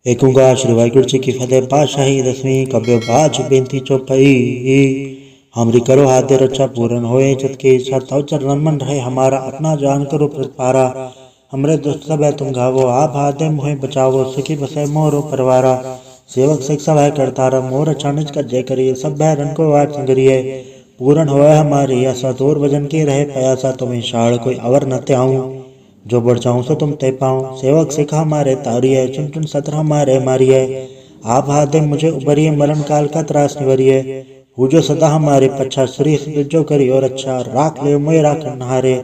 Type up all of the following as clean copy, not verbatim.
एक ओंकार श्री वाहिगुरु जी की फतेह। पातशाही दसवीं कब्यो बाज बेनती चौपाई। हमरी करो हाथे रक्षा पूर्ण होए चित की इच्छा तव चरण मन रहे हमारा अपना जान करो प्रतिपारा। हमरे दुष्ट सब है तुम घावो आप हाथे मोहे बचावो सुखी बसे मोरो परवारा। सेवक शिक्षा वह करतारा मोर अचानच का जय करिए सब भय रन को वाट संगरिए। पूर्ण होए हमारी आशा दूर वजन की रहे प्रयासा तुम्हें शाड़ कोई अवर न त्याऊं। जो बढ़ जाऊं सो तुम ते पाऊं सेवक सिखा हमारे तारिये चुन चुन सत्र हमारे मारिये। आप हाथ दे मुझे उबरिए मरण काल का त्रास निवरिये। हु जो सदा हमारे पच्छा श्री जो करी और अच्छा राख ले मोय राख नहारे।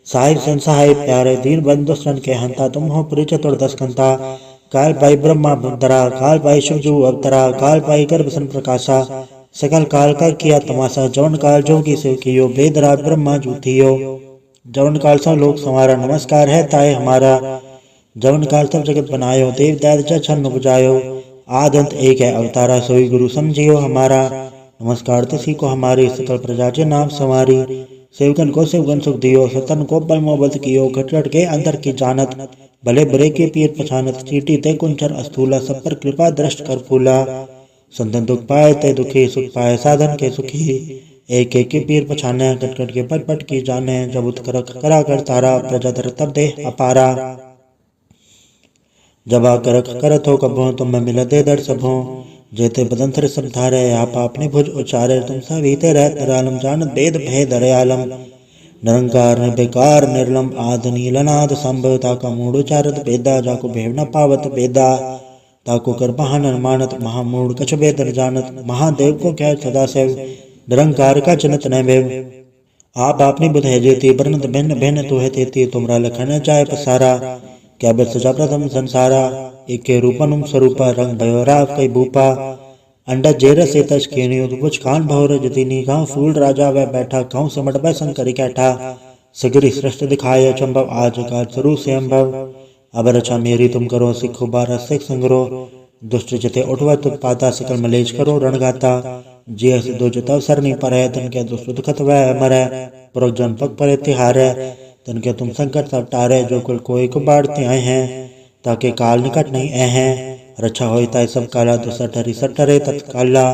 साहिब संसहाय प्यारे दीन बंधु सन के हंता तुम हो पुरी चतुर्दश कंता। काल पाई ब्रह्मा बुद्धरा काल पाई शिवजू अवतरा काल पाई गर्भ सन प्रकाशा। सकल काल का किया तमाशा जवन काल जोगी से कियो वेदराज ब्रह्मा जूथियो। जवन काल सब लोक संवारा नमस्कार है ताए हमारा। जवन काल सब जगत बनायो देव दैत्य छन्न बुझायो। आदंत एक है अवतारा सोई गुरु समझियो हमारा। नमस्कार तिसी को हमारी सकल प्रजा के नाम संवारी। सेवकन को सेवकन सुख दियो सतन को बल मोबत कियो घटघट के अंदर की जानत। भले बुरे के पीर पछानत चीटी ते कुंचर अस्थूला सब पर कृपा दृष्ट कर फूला। संतन दुख पाए ते दुखी सुख पाए साधन के सुखी। एक एक के पीर पछाने कटकट के पट पट की जाने जब उत्कर करा कर तारा प्रजा धर तब दे अपारा। जब आकर करत हो कभो तुम में मिल दे दर सबो। जेते बदन थर सब धारे आप अपने भुज उचारे तुम सभीते रह निरालम जान वेद भय दरयालम। निरंकार निर्विकार निर्लम आद नीलनाद संभव ताका मूड उचारत वेदा जाको भेव न पावत वेदा। ताको कर बहान मानत महामूड कछ वेद न जानत महादेव को क्या सदा से निरंकार का जनत न भेव। आप आपनी बुध है जेती बरनत भिन्न भिन्न तू है तेती तुमरा लखन चाय पसारा। क्या बिर सजा प्रथम संसारा एक रूपनुम स्वरूपा रंग भयो राव कई भूपा। अंडा जेर से तज केनियो कुछ खान भौर जतिनी गाँव फूल राजा वह बैठा गाँव समट वह शंकर कैठा। सगरी सृष्टि दिखाए चंभव आज का स्वरूप से अम्भव। अब रचा मेरी तुम करो सिखो बारह सिख संग्रो। दुष्ट जते उठवा तुत्पाता सकल मलेज करो रणगाता। जे दो जता सरनी पर है तन के दुष्ट दुखत वह मरै। पुरख जन पग पर तिहारे तन के तुम संकट सब टारे। जो कुल कोई को बाढ़ते आए हैं ताके काल निकट नहीं आए हैं। रक्षा हो ताय सब काला दुसर ठरी सटरे तत्काला।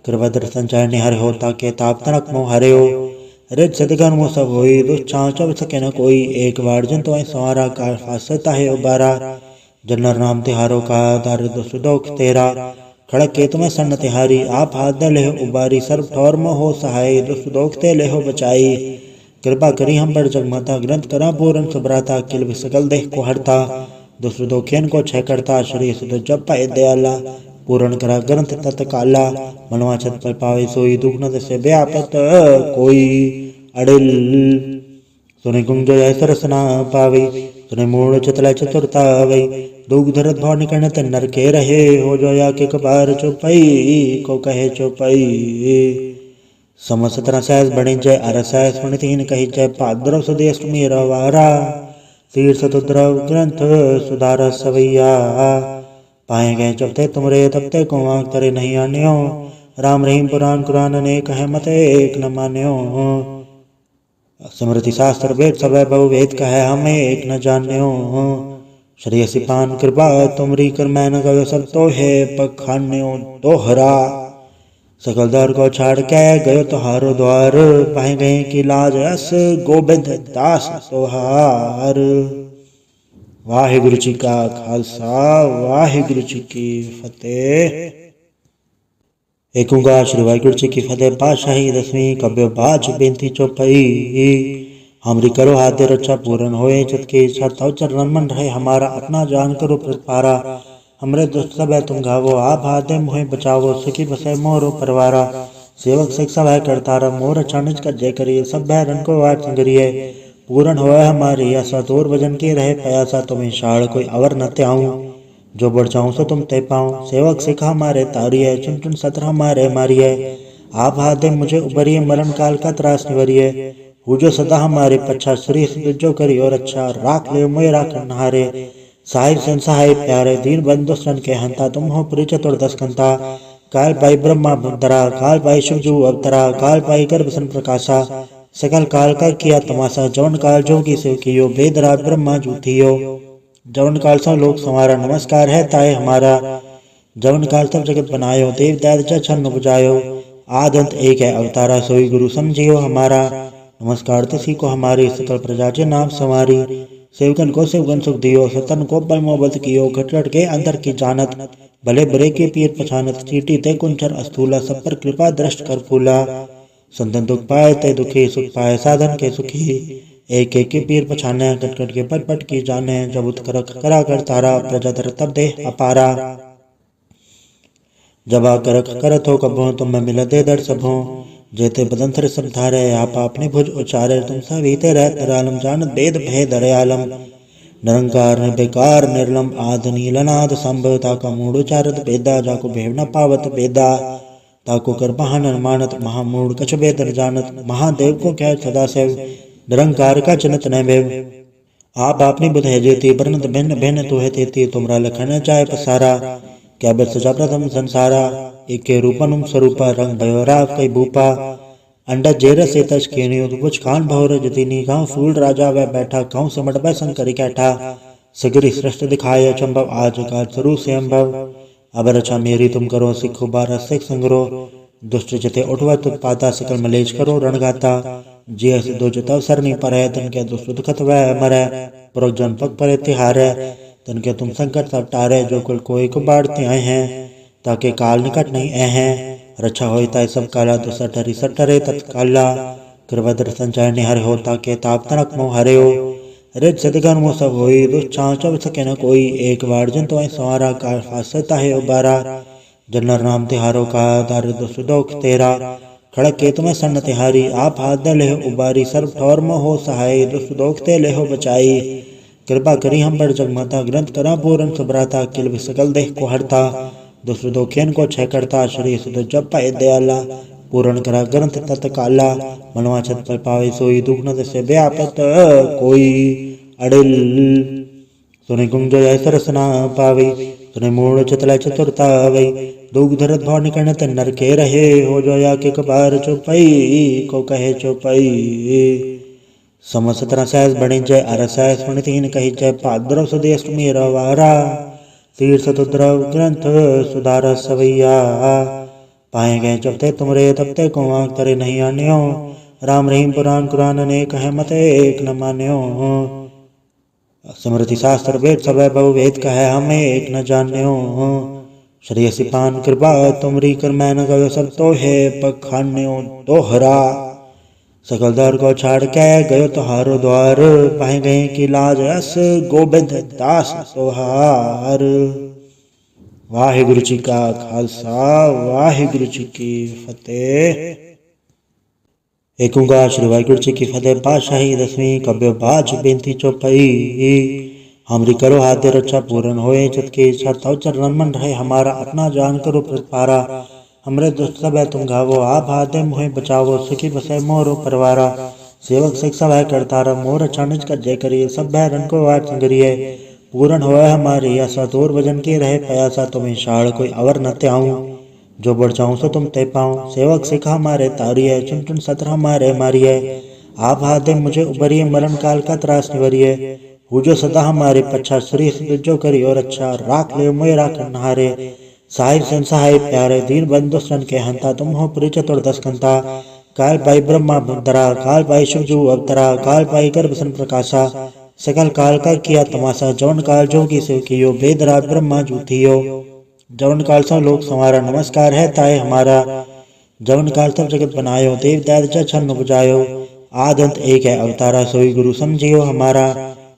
कृपा संचय निहर हो ताके ताप तनक मोह हरे हो। रिज सदगन मोह सब होई दुष्चां चब सके न कोई। एक बार जन तो संवारा काल फासता है उबारा। जनर नाम तिहारो का दार दुष्ट दोख तेरा। खड़क के तुम्हें सन्न तिहारी आप हाथ दे लेहो उबारी। सर्व ठौर में हो सहाय दुष्ट दोखते लेहो बचाई। कृपा करी हम पर जगमाता ग्रंथ करा पूरन सुभराता। किल सकल देह को हरता दुष्ट दोखेन को छह करता। श्री सुध जब पाए दयाला पूर्ण करा ग्रंथ तत्काला। मनवा छत पर पावे सोई दुख न से व्यापत कोई। अड़िल सुने कुंज सरसना पावे सुने मूड चतला चतुरता वही। दुख धरत भाव निकरण तन नर के रहे हो जो या के कबार चौपाई को कहे चौपाई। सम 17 सहस बणि जय अरसह सुन तीन कही जय। पाद्रव सुदेश मेरा वारा तीर्थ तुद्रव ग्रंथ सुधार सवैया। पाए गए चौथे तुमरे तबते को आंख तरे नहीं आन्यो। राम रहीम पुराण कुरान ने कहे मत एक न मान्यो। स्मृति शास्त्र वेद सब बहु वेद कहे हमें एक न जान्यो। श्री सिपान कृपा तुमरी कर मैं न गयो सब तो है पखान्यो दोहरा। सकल दर को छाड़ के गयो तुहारो द्वार। पाए गए की लाज अस गोबिंद दास सोहार। वाहिगुरु जी का खालसा वाहिगुरु जी की फतेह। एक ओंकार श्री वाहिगुरु जी की फतेह। पातशाही दसवीं कब्यो बाज बेनती चौपाई। हमरी करो हाथे रक्षा पूर्ण होए चित की इच्छा तव चरण मन रहे हमारा अपना जान करो प्रतिपारा। हमरे दुष्ट सब है तुम घावो आप हाथ दे मोहे बचावो सुखी बसे मोरो परवारा। सेवक शिक्षा वह करतारा मोर अचानच का जय करिए सब भय रन को वाट संगरिए। पूर्ण होए हमारी आशा दूर वजन की रहे प्रयासा तुम्हें शाड़ कोई अवर न त्याऊं। जो बढ़ जाऊं सो तुम ते पाऊं सेवक सिखा हमारे तारिये चुन चुन सत्र हमारे मारिये। आप हाथ दे मुझे उबरिए मरण काल का त्रास निवरिये। हु जो सदा हमारे पच्छा श्री जो करी और अच्छा राख ले मोय राख नहारे। साहिब संसहाय प्यारे दीन बंधु सन के हंता तुम हो पुरी चतुर्दश कंता। काल पाई ब्रह्मा बुद्धरा काल पाई शिवजू अवतरा काल पाई गर्भ सन प्रकाशा। सकल काल का किया तमाशा जवन काल जोगी से कियो वेदराज ब्रह्मा जूथियो। जवन काल सब लोक संवारा नमस्कार है ताए हमारा। जवन काल सब जगत बनायो देव दैत छन्न उपजायो। आद अंत एक है अवतारा सोई गुरु समझियो हमारा। नमस्कार तिसी को हमारी सकल प्रजा के नाम संवारी। सेवकन को सेवकन सुख दियो सतन को बल मोहब्बत कियो। घटघट के अंतर की जानत भले बुरे के पीर पछानत। चीटी ते कुंचर अस्थूला सब पर कृपा दृष्ट कर फूला। संतन दुख पाए ते दुखी सुख पाए साधन के सुखी। एक एक के पीर पछाने कटकट के पट पट की जाने। जब उत करा कर तारा प्रजा दर तब दे अपारा। जब आकर करत हो कबो तुम में मिल दे दर सबो। जेते बदन थर सब धारे आप आपने भुज उचारे। तुम सवीते रह तरालम जान वेद भय दरयालम। निरंकार निर्विकार निर्लम आद नीलनाद संभव। ताका मूड उचारत वेदा जाको भेव न पावत वेदा। ताको कर महान मानत महामूढ़ कछ बेदर जानत। महादेव को क्या सदा सेव निरंकार का चिन्हत न भेव। आप आपनी बुध है जेती बरनत भिन्न भिन्न तू है तेती। तुमरा लखन चाहे पसारा क्या बिर सजा प्रथम संसारा। एक के रूपनुम स्वरूपा रंग भयोरा कई भूपा। अंडा जेर से तज केनियो कुछ खान भौर जतीनी। गाँव फूल राजा वह बैठा गाँव सिमट बै शंकरी कैठा। सगरी सृष्टि दिखाए चंभव आज का स्वरू से अम्भव। अब रचा मेरी तुम करो सिखो बारह सिख संग्रो। दुष्ट जते उठवा उत्पाता सकल मलेज करो रणगाता। जी ऐसे दो जताव सर नहीं पर तन के दुष्ट दुखत वह मरै। पुरख जन पग पर तिहारे तन के तुम संकट सब टारे। जो कुल कोई को बाढ़ते आए हैं ताकि काल निकट नहीं आए हैं। रक्षा होता सब काला तो सठरी सठरे तत्काला। कृपा दर्शन चाहे निहर हो ताके ताप तनक मोह हरे हो। रित सदगन मोह सब होई दुष्चाँ चब सके न कोई। एक बार जन तो सवारा का फासता है उबारा। जनर नाम तिहारो का दार दुष्ट दोख तेरा। खड़क के तुम्हें सन्न तिहारी आप हाथ दे लेहो उबारी। सर्व ठौर में हो सहाय दुष्ट दोख ते लेहो बचाई। कृपा करी हम पर जगमाता ग्रंथ करा पूरन सुभराता। किल भी सकल देह को हरता दुष्ट दोखियन को छह करता। शरीर सुध जब पाए दयाला पूर्ण करा ग्रंथ तत्काला। मनवा छत पर पावे सोई दुख न से व्यापत कोई। अड़िल सुने गुंज सरसना पावे सुने मूड चतला चतुरता वै। दुख धरत भाव निकन तन नर के रहे। हो जो या के कबार चौपई को कहे चौपई। सम 17 सहस बणि जय अरसह सुन तीन कही जय। पाद्रव सुदेश मेरा वारा तीर्थ तुद्रव ग्रंथ सुधार सवैया। पाए गए जब ते तुमरे तब ते को आँख करे नहीं आन्यो। राम रहीम पुराण कुरान अनेक है मत एक न मान्यो। स्मृति शास्त्र वेद सब बहु वेद कहे हमें एक न जान्यो। श्री सिपान कृपा तुमरी कर मैं न गयो सब तो है पखान्यो दोहरा। सकल दर को छाड़ के गयो तुहारो द्वार। पाए गए की लाज अस गोबिंद दास सोहार। वाहिगुरु जी का खालसा वाहिगुरु जी की फतेह। एक ओंकार श्री वाहिगुरु जी की फतेह। पातशाही 10वीं कब्यो बाज बेनती चौपाई। हमरी करो हाथ दे रक्षा पूर्ण होए चित की इच्छा। तव चरण मन रहे हमारा अपना जान करो प्रतिपारा। हमरे दुष्ट सब है तुम घावो आप हाथ दे मोहे बचावो। सुखी बसे मोरो परवारा सेवक शिक्षा वह करतारा। मोर अच्छा निज कर जय करिए सब भय रन को वाट संगरिए। पूर्ण होए हमारी आशा दूर भजन की रहे प्रयासा। तुम्हें शाड़ कोई अवर न त्याऊं जो बढ़ जाऊं सो तुम ते पाऊं। सेवक सिखा हमारे तारिये चुन चुन सत्र हमारे मारिये। आप हाथ दे मुझे उबरिए मरण काल का त्रास निवरिये। पूजो सदा हमारे पच्छा श्री जो करी और अच्छा। राख ले मोय राख नहारे साहिब सन सहाय प्यारे। दीन बंधु सन के हंता तुम हो पुरी चतुर्दश कंता। काल पाई ब्रह्मा धरा काल पाई शिवजू अवतरा। काल पाई गर्भ सन प्रकाशा सकल काल का किया तमाशा। जवन काल जोगी से कियो वेद राज ब्रह्मा जूथियो। जवन काल सब लोक संवारा नमस्कार है ताए हमारा। जवन काल सब जगत बनायो देव दैत छन्न उपजायो। आद अंत एक है अवतारा सोई गुरु समझियो हमारा।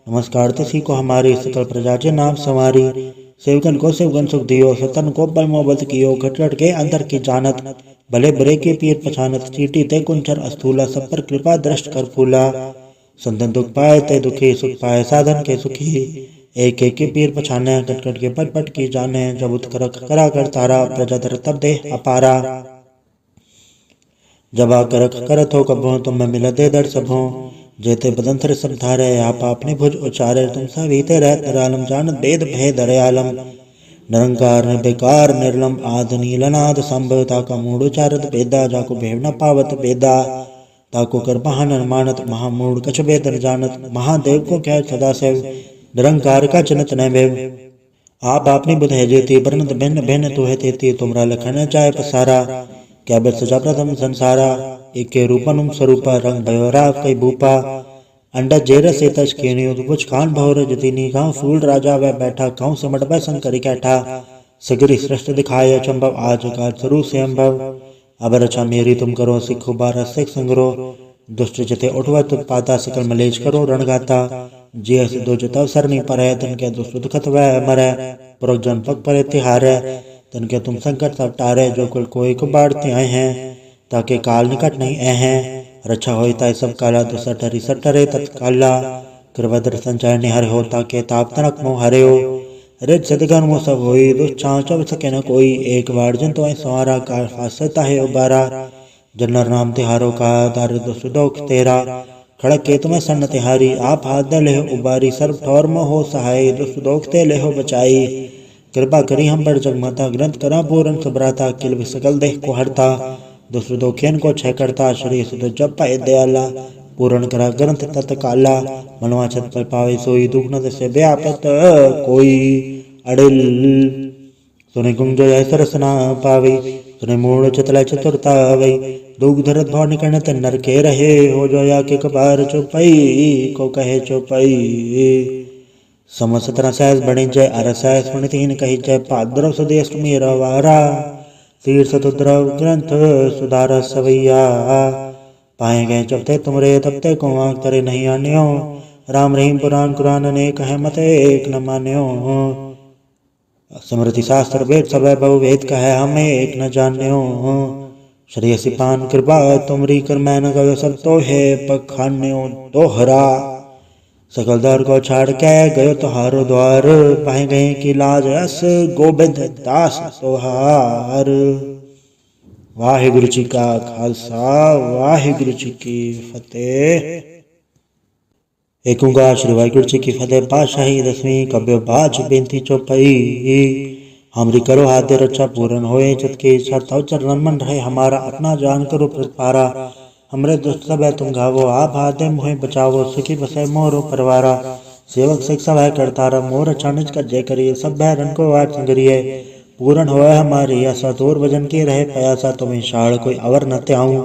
नमस्कार तिसी को हमारी सकल प्रजा के नाम संवारी। सेवकन को सेवकन सुख दियो सतन को बल मोहब्बत कियो। घटघट के अंतर की जानत भले बुरे के पीर पछानत। चीटी ते कुंचर अस्थूला सब पर कृपा दृष्ट कर फूला। संतन दुख पाए ते दुखी सुख पाए साधन के सुखी। एक एक के पीर पछाने कटकट के पट पट की जाने। जब उत करा कर तारा प्रजा दर तब दे अपारा। जब आकर करत हो कबो तुम में मिल दे दर सबो। जेते बदन थर सब धारे आप आपने भुज उचारे। तुम सवीते रह तरालम जान वेद भय दरयालम। निरंकार निर्विकार निर्लम आद नीलनाद संभव। ताका मूड उचारत वेदा जाको भेव न पावत वेदा। ताको कर महान मानत महामूढ़ कछ बेदर जानत। महादेव को क्या सदा सेव निरंकार का चिन्हत न भेव। आप आपनी बुध है जेती परंत भिन्न भिन्न तू है तेती तुमरा लखन चाहे पसारा। क्या बिर सजा प्रथम संसारा एक के रूपनुम स्वरूपा रंग भयो राव कई भूपा। अंडा जेर से तज केनियो बुझ खान भौर जतिनी गाँव फूल राजा वह बैठा गाँव सिमट वह शंकर कैठा। सगरी सृष्टि दिखाए अचंभव आज का स्वरूप से अम्भव। अब रचा मेरी तुम करो सिखो बारह सिख संग्रो। दुष्ट जते उठवा तुत पाता सकल मलेज करो रणगाता। जे से दो जतव सरनी पर है तन के दुष्ट दुखत वह मरै। पुरख जन पग पर तिहारै तन के तुम संकट सब टारे। जो कुल कोई को बाढ़ते आए हैं ताकि काल निकट नहीं आए हैं। रक्षा होई ताई सब काला दुसठरी सठरे तत्काला। कृपा संचय निहर हो ताके ताप तनक मोह हरे हो। रिज सदगन मो सब होई दुष्छाव चब सके न कोई। एक बार जन तो सवारा काल फासता है उबारा। जनर नाम तिहारो का दार दुष्ट दोख तेरा। खड़क के तुम्हें सन्न तिहारी आप हाथ ले उबारी। सर्व ठौर में हो सहाय दुष्ट दोख ते ले हो बचाई। कृपा करी हम पर जगमाता ग्रंथ करा पूरन सुभ्राता। किल सकल देह को हरता दुष्ट दोखेन को छह करता। श्री सुध जब पाए दयाला पूर्ण करा ग्रंथ तत्काला। मनवा छत पर पावे सोई दुख न से व्यापत कोई। अड़िल सुने गुंजो सरस ना पावे सुने मूड चतला चतुरता वही। दुख धरत भाव निकरण नर के रहे हो जो या के कबार चौपाई को कहे चौपाई। सम 17 सहस बणि जय अरसह सुन तीन कही जय। पाद्रव सुदेश मेरा वारा तीर्थ द्रव ग्रंथ सुधार सवैया। पाए गए चबते तुमरे तबते को आंख तरे नहीं आन्यो। राम रहीम पुराण कुरान अनेक है मत एक न मान्यो। स्मृति शास्त्र वेद सब बहु वेद कहे हमें एक न जान्यो। श्री सिपान कृपा तुमरी कर मैन गयो सब तो है पखान्यो दोहरा। सकल दर को छाड़ के गयो तुहारो द्वार। पाए गए की लाज अस गोबिंद दास सोहार। वाहिगुरु जी का खालसा वाहिगुरु जी की फतेह। एक ओंकार श्री वाहिगुरु जी की फतेह। पातशाही दसवीं कब्य बाज बेनती चौपाई। हमरी करो हाथ रक्षा पूर्ण होए चित की इच्छा तव चरण मन रहे हमारा। अपना जान करो प्रतिपारा हमरे दुष्ट सब है तुम घावो। आप हाथ मोहे बचावो सुखी बसे मोरो परवारा। सेवक शिक्षा वह करतारा मोर अच्छा निज कर जय करिए। सब भय रन को वाट संगरिए पूर्ण होए हमारी आशा। दूर वजन की रहे प्रयासा तुम्हें शाड़ कोई अवर न त्याऊं।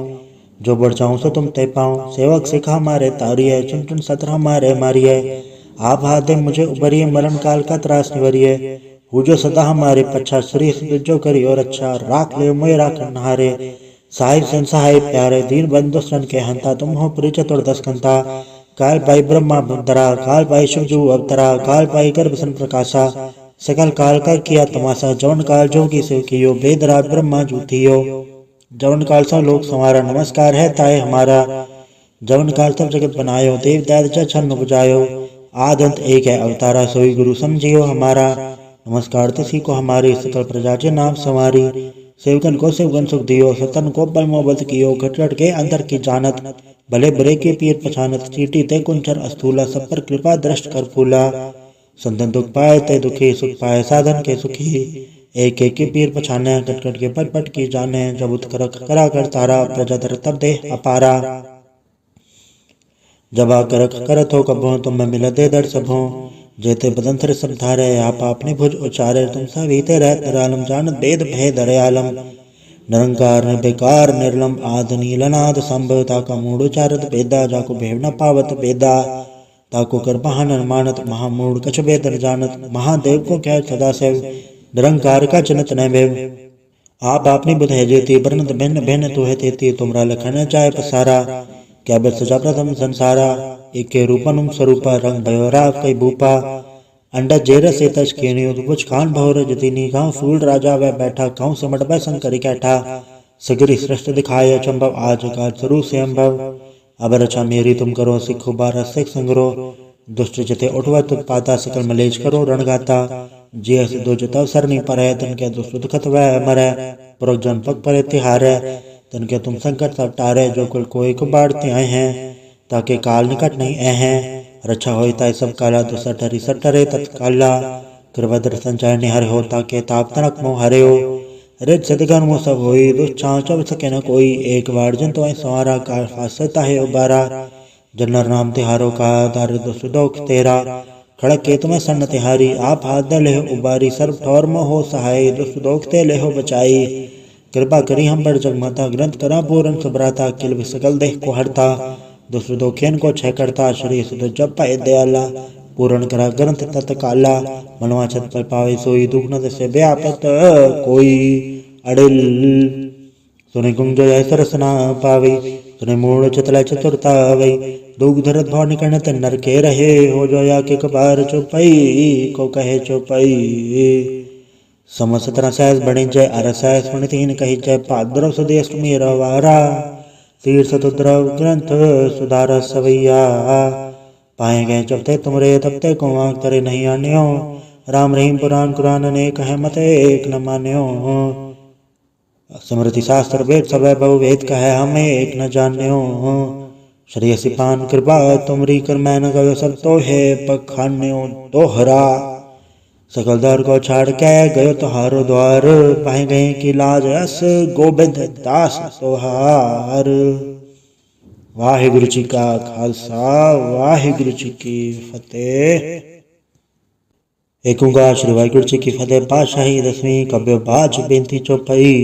जो बढ़ जाऊं सो तुम ते पाऊं। सेवक सिखा हमारे तारिये चुन चुन सत्र हमारे मारिये। आप हाथ दे मुझे उबरिए मरण काल का त्रास निवरिये। पूजो सदा हमारे पच्छा श्री जो करी और अच्छा। राख ले मोय राख नहारे साहिब संसहाय प्यारे। दीन बंधु सन के हंता तुम हो प्रिय चतुर्दश कंता। काल पाई ब्रह्मा धरा काल पाई शिवजू अवतरा। काल पाई गर्भ सन प्रकाशा सकल काल का किया तमाशा। जवन काल जो की शिव कियो वेद राज ब्रह्मा जूथियो। जवन काल सब लोक संवारा नमस्कार है ताए हमारा। जवन काल सब जगत बनायो देव दैत्य छन्न बुझायो। आद अंत एक है अवतारा सोई गुरु समझियो हमारा। नमस्कार तिसी को हमारी सकल प्रजा के नाम संवारी। सेवकन को सेवकन सुख दियो सतन को बल मोहब्बत कियो। घटघट के अंदर की जानत भले बुरे के पीर पछानत। चीटी ते कुंचर अस्थूला सब पर कृपा दृष्ट कर फूला। संतन दुख पाए ते दुखी सुख पाए साधन के सुखी। एक एक के पीर पछाने कटकट के पट पट की जाने। जब उत्कर करा कर तारा प्रजा धर तब दे अपारा। जब आकर करत हो कबो तुम में मिल दे दर सबो। जेते बदन थर सब धारे आप अपने भुज उचारे। तुम सब हीते रहत निरालम जान वेद भय दरयालम। निरंकार निर्विकार निर्लम आद नीलनाद संभव। ताका मूड उचारत वेदा जाको भेव न पावत वेदा। ताको कर महान मानत महामूढ़ कछ वेद न जानत। महादेव को क्या सदा से निरंकार का चिन्हत न भेव। आप आपनी बुध है जेती परंत भिन्न भिन्न तू है तेती तुमरा लखन चाहे पसारा। क्या बिर सजा प्रथम संसारा एक के रूपनुम स्वरूपा रंग भयो राव कई भूपा। अंडा जेर से तज केनियो बुझ खान भौर जतिनी गाँव फूल राजा वह बैठा। गाँव सिमट वह शंकर कैठा। सगरी सृष्टि दिखाए अचंभव आज का स्वरूप से अम्भव। अब रचा मेरी तुम करो सिखो बारह सिख संग्रो। दुष्ट जते उठवा तुत पाता सकल मलेज करो रणगाता। जे से दो जतव सरनी पर है तन के दुष्ट दुखत वह मरै। पुरख जन पग पर तिहारै तन के तुम संकट सब टारे। जो कुल कोई को बाढ़ते आए हैं ताकि काल निकट नहीं आए हैं। रक्षा होई ताई सब काला दुसठरी सठरे तत्काला। कृपा संचय निहर हो ताके ताप तनक मोह हरे हो। रिज सदगन मो सब होई दुष्छाव चब सके न कोई। एक बार जन तो सवारा काल फासता है उबारा। जनर नाम तिहारो का दार दुष्ट दोख तेरा। खड़क के तुम्हें सन्न तिहारी आप हाथ दे लेहो उबारी सर्व ठौर में हो सहाय दुष्ट दोखते लेहो बचाई कृपा करी हम बड़ जगमाता ग्रंथ करा पूरन सुभराता किल सकल देह को हरता दुष्ट दोखेन को छह करता श्री सुध जब पाए दयाला पूर्ण करा ग्रंथ तत्काला मनवा छत पर पावे सोई दुख न से व्यापत कोई अड़िल सुने कुंज ऐसा रसना पावे सुने मूल चतला चतुरता वै दुख धरत भाव निकरण ते नर के रहे हो जो या के कबार चौपाई को कहे चौपाई समसतरा सहस बने जय अरसह सुन तीन कही जय पाद्रव सुदे अष्टमी रवारा तीर्थ तुद्रव ग्रंथ सुधार सवैया पाए गए चपते तुमरे तपते को आंख करे नहीं आन्यो राम रहीम पुराण कुरान ने कहे मत एक न मान्यो स्मृति शास्त्र वेद सब बहु वेद कहे हमें एक न जान्यो श्रेयसी पान कृपा तुमरी कर मैं न गयो सब तो है पखान्यो दोहरा सकल दर को छाड़ के गयो तुहारो द्वार पाए गए की लाज अस गोबिंद दास तोहार। वाहिगुरु जी का खालसा वाहिगुरु जी की फतेह। एक ओंकार श्री वाहिगुरु जी की फतेह। पातशाही 10वीं कब्य बाज बेनती चौपाई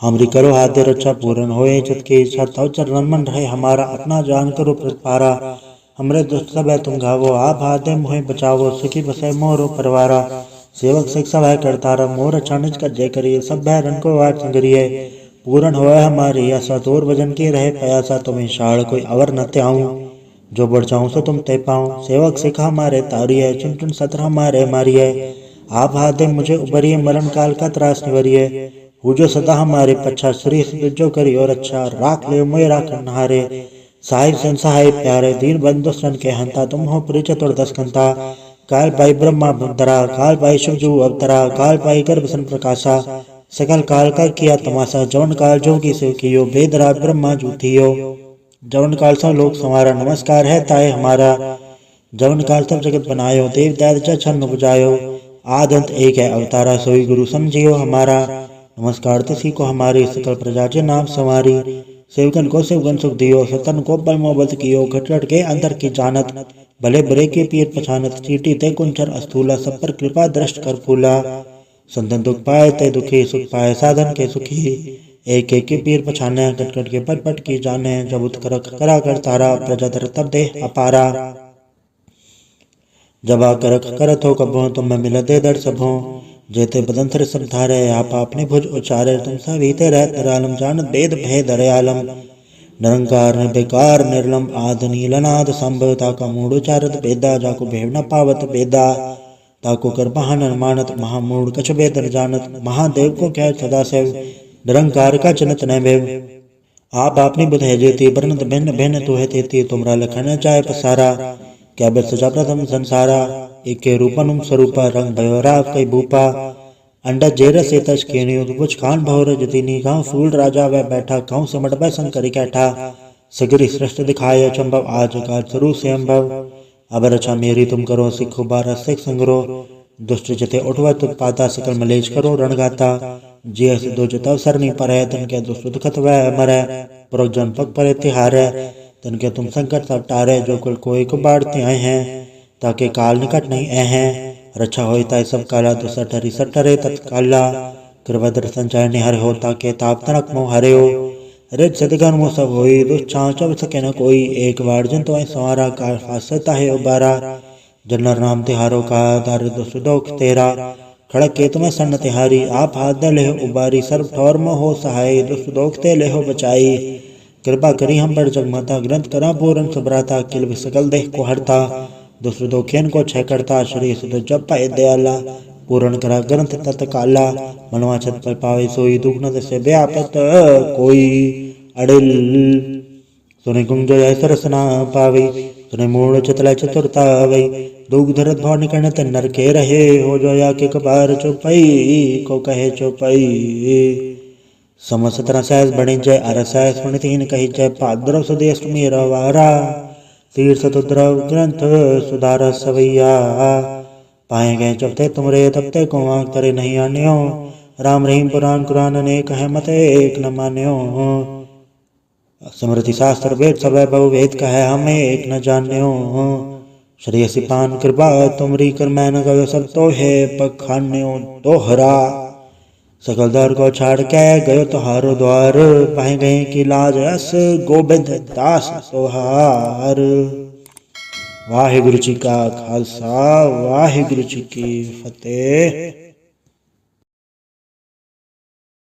हमरी करो हाथ दे रक्षा पूर्ण होए चित की इच्छा तव चरण मन रहे हमारा अपना जान करो प्रतिपारा हमरे दुष्ट सब है तुम घावो आप हाथ दे मोहे बचावो सुखी बसे मोरो परवारा सेवक शिक्षा वह करतारा मोर अचानच कर जय करिए सब भय रन को वाट संगरिए पूर्ण होए हमारी आशा तोर भजन की रहे प्रयासा तुम्हें शाड़ कोई अवर न त्याऊं जो बढ़ जाऊं सो तुम ते पाऊं सेवक सिखा मारे तारिये चुन चुन सतरा मारे मारिये आप हाथ दे मुझे उबरिए मरण काल का त्रास निवरिये वो जो सदा हमारे पच्छा श्री जो करी और अच्छा राख ले मोए राख नहारे साहिब संसहाय प्यारे दीन बंधु सन के हंता तुम हो पुरी चतुर्दश कंता काल पाई ब्रह्मा भुतरा काल पाई शिवजू अवतरा काल पाई गर्भ सन प्रकाशा सकल काल का किया तमाशा जवन काल जोगी से कियो वेद राज ब्रह्मा जूथियो जवन काल सो लोक संवारा नमस्कार है ताए हमारा जवन काल सब जगत बनायो देव दैत छन्न बुझायो आदंत एक है अवतारा सोई गुरु समझियो हमारा नमस्कार तिसी को हमारी सकल प्रजा के नाम संवारी सेवकन को सेवगन सुख दियो सतन को बल मोहब्बत कियो घट के अंदर की जानत भले बरे के पीर पछानत चीटी ते कुंचर अस्थूला सब पर कृपा दृष्ट कर फूला संतन दुख पाए ते दुखी सुख पाए साधन के सुखी एक एक के पीर पछाने कट के पट पट की जाने जब उत्कर करा कर तारा प्रजा दर तब दे अपारा जब आकर करत हो कबो तुम मैं मिल दे दर सबो जेते बदंतर सब धारे आप अपने भुज उचारे तुम सवीते रह तरालम जान वेद भय दरयालम निरंकार निर्विकार निर्लम आद नीलनाद संभवता का मूड उचारत वेदा जाको भेव न पावत वेदा ताको कर बहान मानत महामूढ़ कछ वेद न जानत महादेव को कह सदा से निरंकार का जनत न भेव आप अपनी बुध है जेती बरनत भिन्न भिन्न तू है तेती तुमरा लखन चाहे पसारा क्या बिर सजा प्रथम संसारा एक रूपनुम स्वरूपा रंग भयोरा कई भूपा अंडा जेर से तज केनियो कुछ खान भौर जतिनी गांव फूल राजा वह बैठा गांव सिमट बै संकरी कैठा सगरी सृष्ट दिखाए चंबव आज का स्वरूप से अम्भव अब रचा मेरी तुम करो सिखो बारह सिख संग्रो दुष्ट जते उठवा तुत पाता सकल मलेज करो रणगाता जे दो जतव सरनी पर है तन के दुष्ट दुखत वह मरे पुरख जन पग पर तिहारे तन के तुम संकट सब टारे जो कुल कोई को बाढ़ते आए हैं ताकि काल निकट नहीं आए हैं रक्षा होता है सब काला तो सठरी सठरे तत्काला कृपा दर्शन चाहे निहर हो ताके ताप तनक मोह हरे हो रित सदगन मोह सब होई दुष्छां चब सके न कोई एक बार जन तो संवारा काल फासता है उबारा जनर नाम तिहारो का दार दुष्ट दोख तेरा खड़क के तुम्हें सन्न तिहारी आप हाथ दे लेहो उबारी सर्व ठौर में हो सहाय दुष्ट दोख ते लेहो बचाई कृपा करी हम बड़ जगमाता ग्रंथ करा पूरन सुभराता किल सकल देह को हरता दुष्ट दोखेन को छह करता श्री सुध जब पाए दयाला पूर्ण करा ग्रंथ तत्काला मनवा छत पर पावे सोई दुख न से व्यापत कोई अड़िल सुने कुंज ऐसा रसना पावे सुने मूल चतला चतुरता वै दुख धरत भाव निकरण ते नर के रहे हो जो या के कबार चौपाई को कहे चौपाई समसतरा सहस बने जय अरसह सुन तीन कही जय पाद्रव सुदे अष्टमी रवारा तीर्थ तुद्रव ग्रंथ सुधार सवैया पाए गए चपते तुमरे तपते को आंख करे नहीं आन्यो राम रहीम पुराण कुरान ने कहे मत एक न मान्यो स्मृति शास्त्र वेद सब बहु वेद कहे हमें एक न जान्यो श्री सिपान कृपा तुमरी कर मैं न गयो सब तो है पखान्यो दोहरा। सकल दर को छाड़ के गयो तुहारो द्वार पाए गए की लाज अस गोबिंद दास सोहार। वाहिगुरु जी का खालसा वाहिगुरु जी की फतेह।